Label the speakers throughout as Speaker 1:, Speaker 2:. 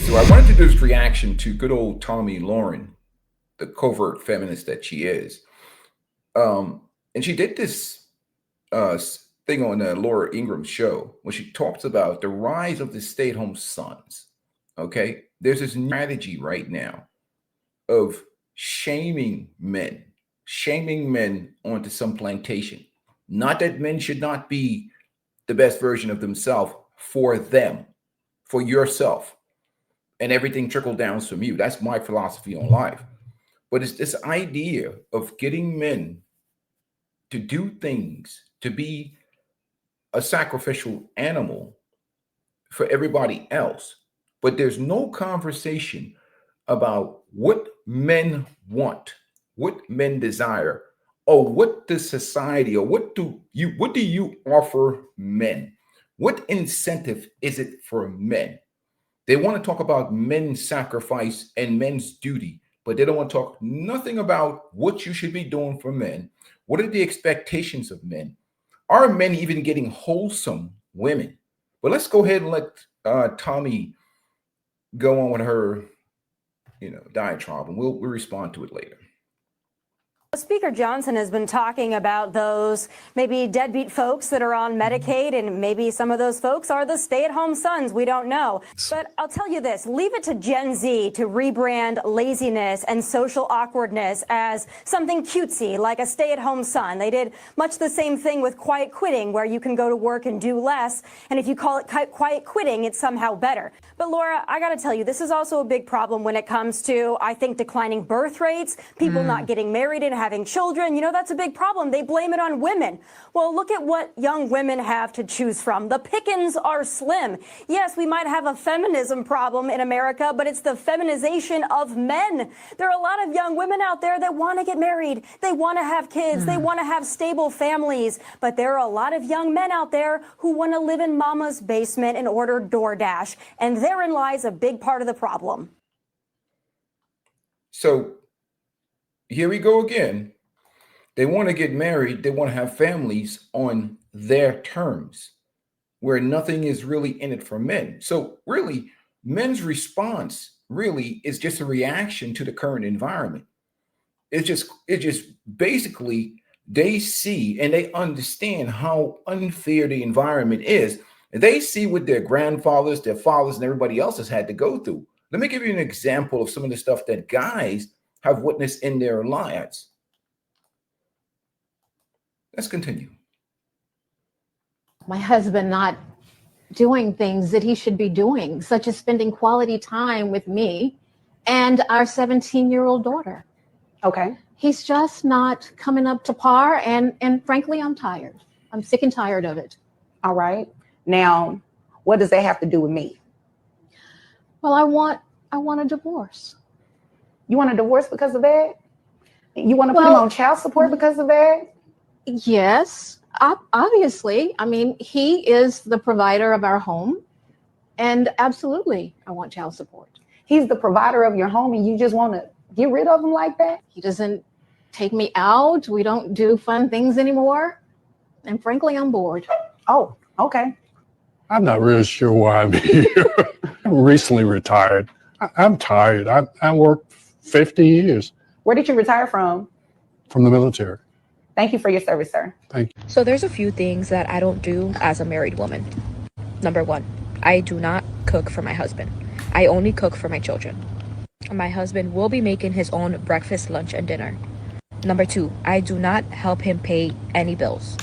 Speaker 1: So I wanted to do this reaction to good old Tomi Lahren, the covert feminist that she is. And she did this thing on Laura Ingram's show when she talks about the rise of the stay-at-home sons. Okay, there's this strategy right now of shaming men onto some plantation. Not that men should not be the best version of themselves for them, for yourself, and everything trickle down from you. That's my philosophy on life. But it's this idea of getting men to do things, to be a sacrificial animal for everybody else. But there's no conversation about what men want, what men desire, or what the society, or what do you offer men? What incentive is it for men? They want to talk about men's sacrifice and men's duty, but they don't want to talk nothing about what you should be doing for men. What are the expectations of men? Are men even getting wholesome women? But let's go ahead and let Tomi go on with her, diatribe, and we'll respond to it later.
Speaker 2: Speaker Johnson has been talking about those maybe deadbeat folks that are on Medicaid, and maybe some of those folks are the stay-at-home sons. We don't know. But I'll tell you this, leave it to Gen Z to rebrand laziness and social awkwardness as something cutesy, like a stay-at-home son. They did much the same thing with quiet quitting, where you can go to work and do less. And if you call it quiet quitting, it's somehow better. But Laura, I got to tell you, this is also a big problem when it comes to, I think, declining birth rates, people not getting married and having children. That's a big problem. They blame it on women. Well, look at what young women have to choose from. The pickings are slim. Yes, we might have a feminism problem in America, but it's the feminization of men. There are a lot of young women out there that want to get married. They want to have kids. They want to have stable families. But there are a lot of young men out there who want to live in mama's basement and order DoorDash. And therein lies a big part of the problem.
Speaker 1: So here we go again. They want to get married. They want to have families on their terms, where nothing is really in it for men. So really, men's response really is just a reaction to the current environment. It's just basically they see and they understand how unfair the environment is. They see what their grandfathers, their fathers, and everybody else has had to go through. Let me give you an example of some of the stuff that guys have witnessed in their lives. Let's continue.
Speaker 3: My husband not doing things that he should be doing, such as spending quality time with me and our 17-year-old daughter.
Speaker 4: Okay.
Speaker 3: He's just not coming up to par, and frankly, I'm tired. I'm sick and tired of it.
Speaker 4: All right. Now, what does that have to do with me?
Speaker 3: Well, I want a divorce.
Speaker 4: You want a divorce because of that? You want to put him on child support because of that?
Speaker 3: Yes, obviously. I mean, he is the provider of our home, and absolutely, I want child support.
Speaker 4: He's the provider of your home, and you just want to get rid of him like that?
Speaker 3: He doesn't take me out. We don't do fun things anymore. And frankly, I'm bored.
Speaker 4: Oh, okay.
Speaker 5: I'm not really sure why I'm here. I'm recently retired. I'm tired. I worked 50 years.
Speaker 4: Where did you retire from?
Speaker 5: From the military.
Speaker 4: Thank you for your service, sir.
Speaker 5: Thank you.
Speaker 6: So there's a few things that I don't do as a married woman. Number one, I do not cook for my husband. I only cook for my children. My husband will be making his own breakfast, lunch, and dinner. Number two, I do not help him pay any bills.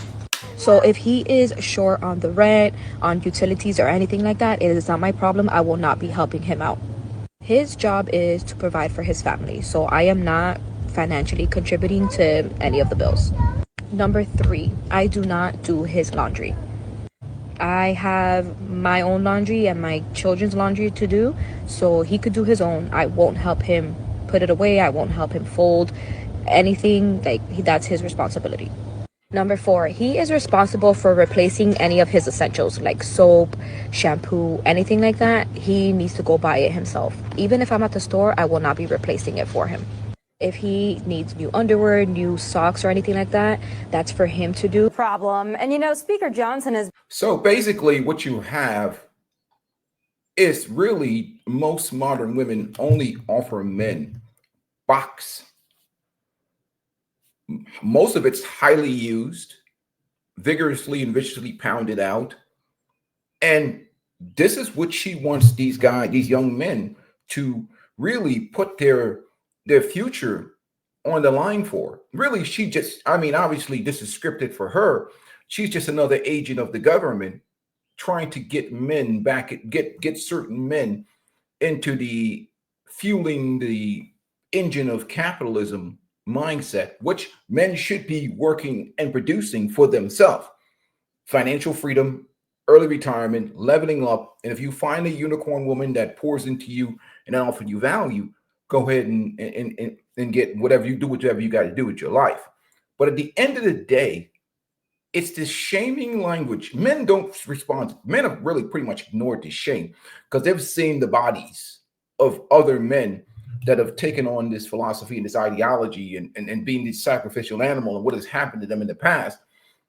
Speaker 6: So if he is short on the rent, on utilities, or anything like that, it is not my problem. I will not be helping him out. His job is to provide for his family, so I am not financially contributing to any of the bills. Number three, I do not do his laundry. I have my own laundry and my children's laundry to do, so he could do his own. I won't help him put it away. I won't help him fold anything. That's his responsibility. Number four, he is responsible for replacing any of his essentials like soap, shampoo, anything like that. He needs to go buy it himself. Even if I'm at the store, I will not be replacing it for him. If he needs new underwear, new socks, or anything like that, that's for him to do.
Speaker 2: Problem. And Speaker Johnson is.
Speaker 1: So basically what you have is really most modern women only offer men box. Most of it's highly used, vigorously and viciously pounded out. And this is what she wants these guys, these young men, to really put their future on the line for. Really, she just, I mean, obviously this is scripted for her. She's just another agent of the government trying to get men back, get certain men into the fueling the engine of capitalism mindset, which men should be working and producing for themselves. Financial freedom, early retirement, leveling up. And if you find a unicorn woman that pours into you and offers you value, go ahead and get whatever you do, whatever you got to do with your life. But at the end of the day, it's this shaming language. Men don't respond. Men have really pretty much ignored this shame because they've seen the bodies of other men that have taken on this philosophy and this ideology and being this sacrificial animal and what has happened to them in the past.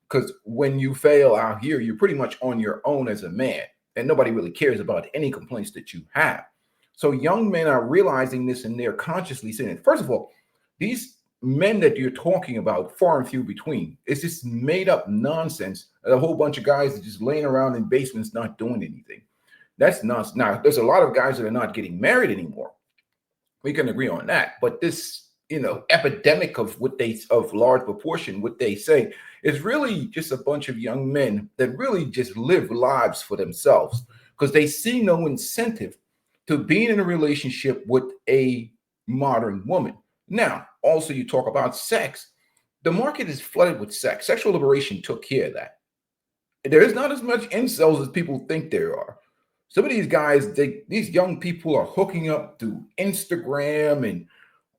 Speaker 1: Because when you fail out here, you're pretty much on your own as a man, and nobody really cares about any complaints that you have. So young men are realizing this, and they're consciously saying it. First of all, these men that you're talking about, far and few between. It's just made up nonsense. A whole bunch of guys that just laying around in basements not doing anything. That's nonsense. Now, there's a lot of guys that are not getting married anymore. We can agree on that. But this, epidemic of large proportion, what they say is really just a bunch of young men that really just live lives for themselves because they see no incentive to being in a relationship with a modern woman. Now, also you talk about sex. The market is flooded with sex. Sexual liberation took care of that. There is not as much incels as people think there are. Some of these guys, these young people are hooking up through Instagram and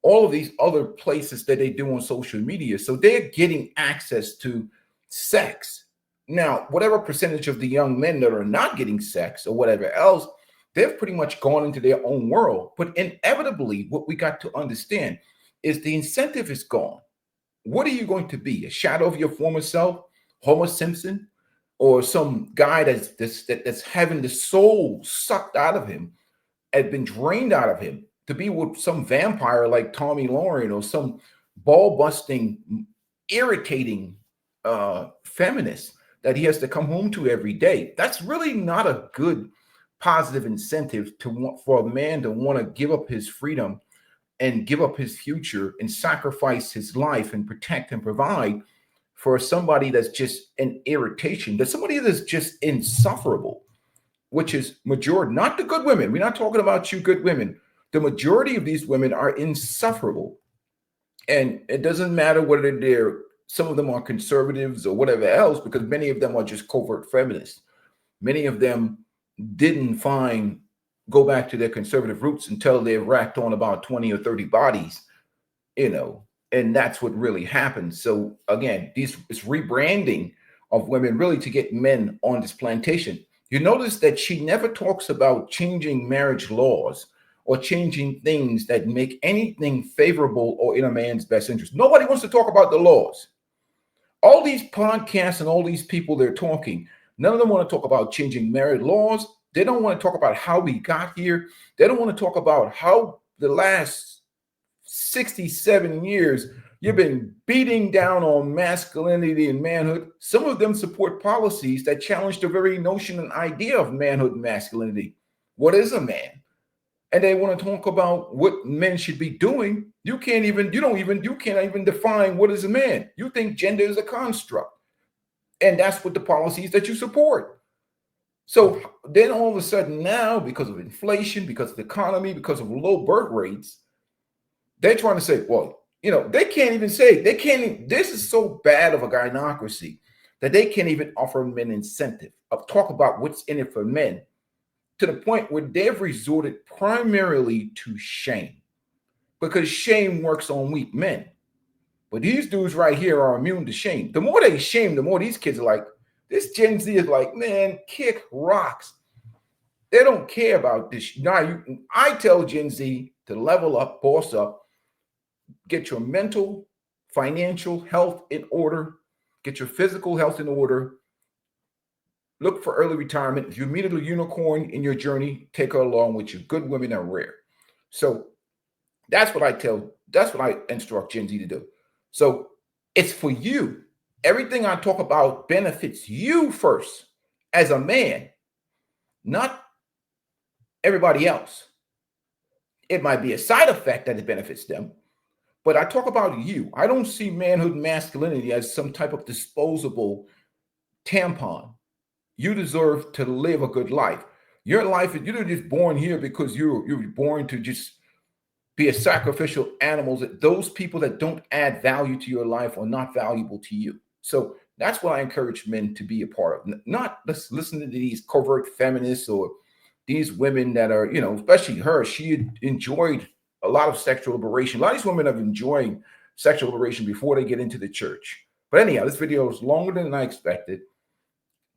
Speaker 1: all of these other places that they do on social media. So they're getting access to sex. Now, whatever percentage of the young men that are not getting sex or whatever else, they've pretty much gone into their own world. But inevitably, what we got to understand is the incentive is gone. What are you going to be? A shadow of your former self, Homer Simpson, or some guy that's having the soul sucked out of him, had been drained out of him, to be with some vampire like Tomi Lahren or some ball-busting, irritating feminist that he has to come home to every day? That's really not a good, positive incentive for a man to want to give up his freedom and give up his future and sacrifice his life and protect and provide for somebody that's just an irritation. There's somebody that's just insufferable, which is majority, not the good women. We're not talking about you good women. The majority of these women are insufferable. And it doesn't matter whether some of them are conservatives or whatever else, because many of them are just covert feminists. Many of them didn't go back to their conservative roots until they've racked on about 20 or 30 bodies, and that's what really happens. So again, it's rebranding of women really to get men on this plantation. You notice that she never talks about changing marriage laws or changing things that make anything favorable or in a man's best interest. Nobody wants to talk about the laws. All these podcasts and all these people they're talking, none of them want to talk about changing marriage laws. They don't want to talk about how we got here. They don't want to talk about how the last 67 years you've been beating down on masculinity and manhood. Some of them support policies that challenge the very notion and idea of manhood and masculinity. What is a man? And they want to talk about what men should be doing. You can't even define what is a man. You think gender is a construct. And that's what the policies that you support. So then all of a sudden now, because of inflation, because of the economy, because of low birth rates, they're trying to say, well, they can't even say, this is so bad of a gynocracy that they can't even offer men incentive of talk about what's in it for men, to the point where they've resorted primarily to shame, because shame works on weak men. But these dudes right here are immune to shame. The more they shame, the more these kids are like, this Gen Z is like, man, kick rocks. They don't care about this. Now, I tell Gen Z to level up, boss up, get your mental, financial health in order, get your physical health in order, look for early retirement. If you meet a unicorn in your journey, take her along with you. Good women are rare. So that's what I instruct Gen Z to do. So it's for you. Everything I talk about benefits you first as a man, not everybody else. It might be a side effect that it benefits them, but I talk about you. I don't see manhood and masculinity as some type of disposable tampon. You deserve to live a good life. Your life, you're just born here because you're born to just be a sacrificial animal. That those people that don't add value to your life are not valuable to you. So that's what I encourage men to be a part of. Not let's listen to these covert feminists or these women that are, especially her. She enjoyed a lot of sexual liberation. A lot of these women have enjoying sexual liberation before they get into the church. But anyhow, this video is longer than I expected.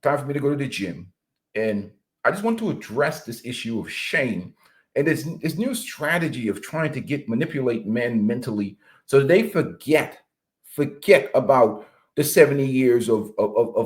Speaker 1: Time for me to go to the gym. And I just want to address this issue of shame and this new strategy of trying to manipulate men mentally so they forget about the 70 years of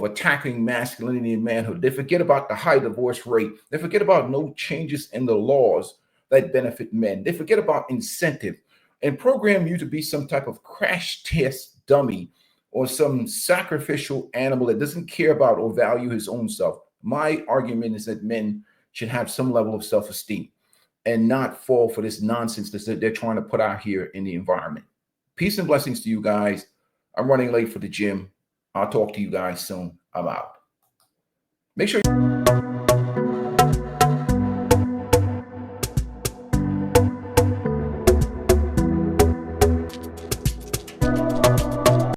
Speaker 1: attacking masculinity and manhood. They forget about the high divorce rate. They forget about no changes in the laws that benefit men. They forget about incentive and program you to be some type of crash test dummy or some sacrificial animal that doesn't care about or value his own self. My argument is that men should have some level of self-esteem and not fall for this nonsense that they're trying to put out here in the environment. Peace and blessings to you guys. I'm running late for the gym. I'll talk to you guys soon. I'm out. Make sure